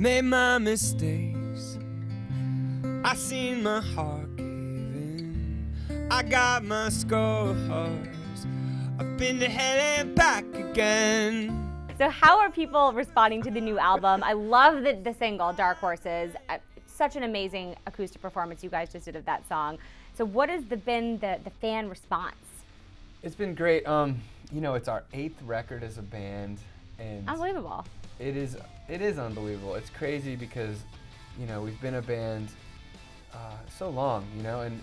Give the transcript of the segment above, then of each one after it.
made my mistakes. I seen my heart give in. I got my scars. I've been to hell and back again. So how are people responding to the new album? I love the single, Dark Horses. Such an amazing acoustic performance you guys just did of that song. So what has been the fan response? It's been great. You know, it's our 8th record as a band, and Unbelievable. It is unbelievable. It's crazy because, you know, we've been a band so long, you know, and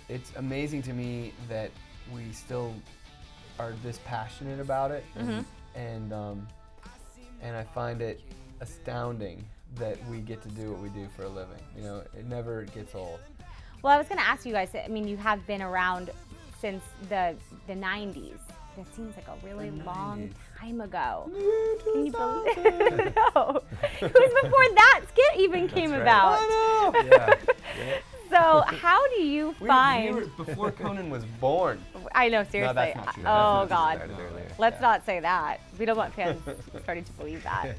it's amazing to me that we still are this passionate about it, and I find it astounding that we get to do what we do for a living. You know, it never gets old. Well, I was going to ask you guys, I mean, you have been around since the 90s. That seems like a really long time ago. Can you believe it? No. It was before that skit even came about. I know. Yeah. So how do you find... We were before Conan was born. I know, seriously. No, that's not true. Oh, God. Let's Yeah. not say that. We don't want fans starting to believe that.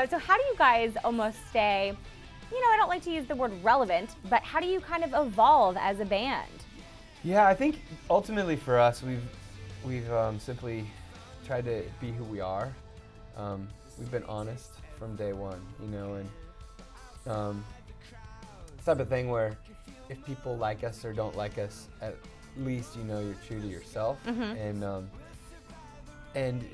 So how do you guys almost stay, you know, I don't like to use the word relevant, but how do you kind of evolve as a band? Yeah, I think ultimately for us, we've simply tried to be who we are. We've been honest from day one, you know, and it's the type of thing where if people like us or don't like us, at least you know you're true to yourself. And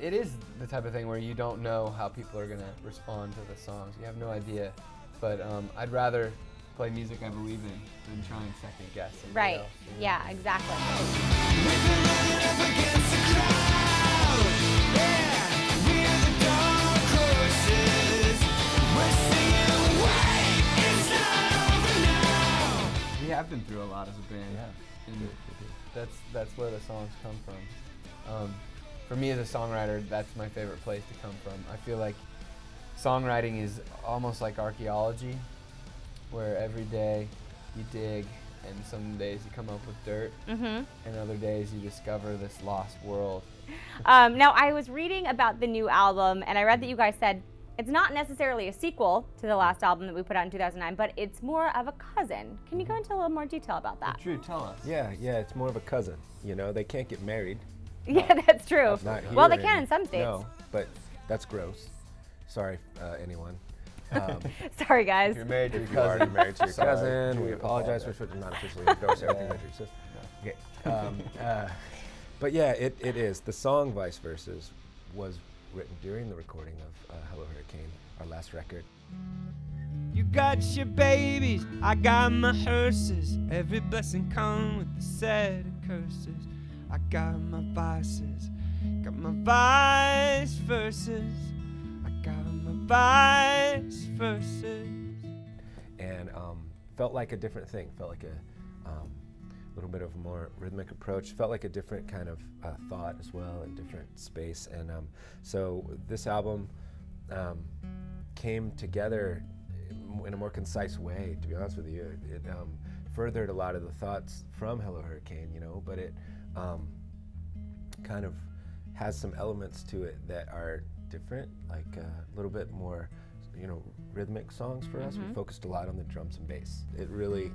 it is the type of thing where you don't know how people are gonna respond to the songs. You have no idea. But I'd rather play music I believe in than try and second guess. Right. Else, you know? Yeah, exactly. We have been through a lot as a band. Yeah. And that's where the songs come from. For me as a songwriter, that's my favorite place to come from. I feel like songwriting is almost like archaeology, where every day you dig and some days you come up with dirt, and other days you discover this lost world. Now, I was reading about the new album, and I read that you guys said it's not necessarily a sequel to the last album that we put out in 2009, but it's more of a cousin. Can you go into a little more detail about that? Drew, tell us. Yeah, it's more of a cousin. You know, they can't get married. Yeah, that's true. Not here Well, they can in some states. No, but that's gross. Sorry, anyone. Sorry, guys. If you're married to your If you are cousin. married to your Sorry. cousin, we apologize for not officially endorse everything that you said. Okay. But yeah, it is. The song Vice Verses was written during the recording of Hello Hurricane, our last record. You got your babies, I got my hearses. Every blessing comes with a set of curses. I got my vices, got my vice verses. I got my vice verses. And felt like a different thing. Felt like a little bit of a more rhythmic approach. Felt like a different kind of thought as well, and different space. And so this album came together in a more concise way, to be honest with you. It furthered a lot of the thoughts from Hello Hurricane, you know, but it kind of has some elements to it that are different, like a little bit more, you know, rhythmic songs for us. We focused a lot on the drums and bass. It really,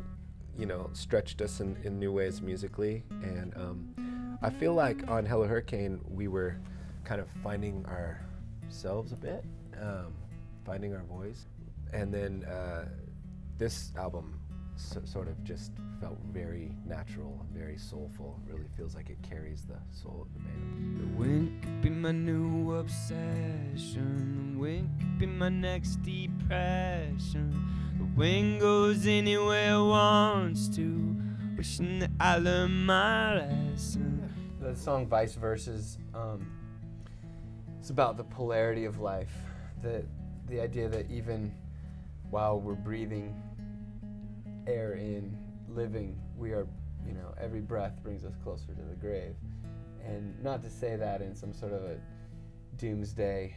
you know, stretched us in new ways musically, and I feel like on Hello Hurricane we were kind of finding ourselves a bit, finding our voice, and then this album sort of just felt very natural and very soulful. It really feels like it carries the soul of the band. The wind could be my new obsession. The wind could be my next depression. The wind goes anywhere it wants to, wishing that I learned my lesson. The song Vice Verses, it's about the polarity of life. The idea that even while we're breathing air in, living, we are, you know, every breath brings us closer to the grave. And not to say that in some sort of a doomsday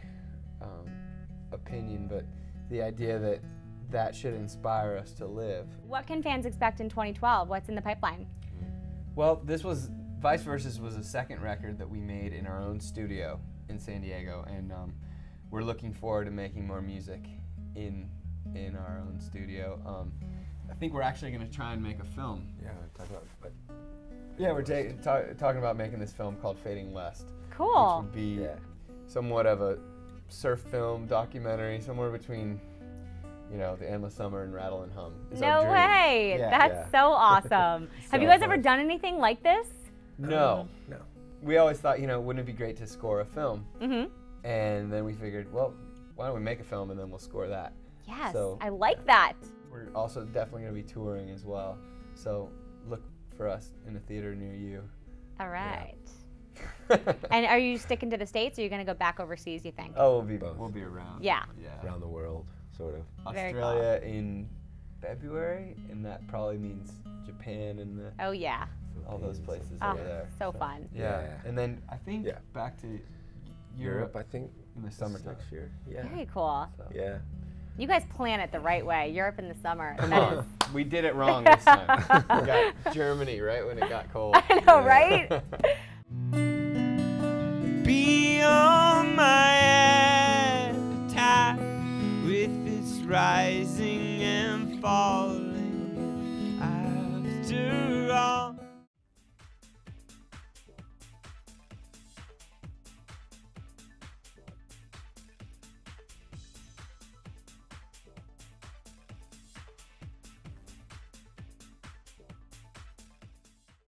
opinion, but the idea that should inspire us to live. What can fans expect in 2012? What's in the pipeline? Well, Vice Verses was the second record that we made in our own studio in San Diego, and we're looking forward to making more music in our own studio. I think we're actually going to try and make a film. Yeah, talk about what? Yeah, we're talking about making this film called Fading West. Cool. Which would be somewhat of a surf film documentary, somewhere between, you know, The Endless Summer and Rattle and Hum. Is our No dream. way. Yeah. That's so awesome. Have you guys ever done anything like this? No. No. We always thought, you know, wouldn't it be great to score a film? Mm-hmm. And then we figured, well, why don't we make a film and then we'll score that? Yes, So- I like that. We're also definitely going to be touring as well. So look for us in a theater near you. All right. And are you sticking to the States, or are you going to go back overseas, you think? Oh, Both. we'll be around. Yeah. Around the world, sort of. Very Australia in February, and that probably means Japan and Oh, yeah. all those places Oh, over there. so fun. Yeah. Yeah. And then I think Yeah. back to Europe, I think, in the this is summertime. next year. Yeah. Very cool. So. Yeah. You guys plan it the right way. Europe in the summer. Come That on. is- We did it wrong this time. We got Germany right when it got cold. I know, right? Be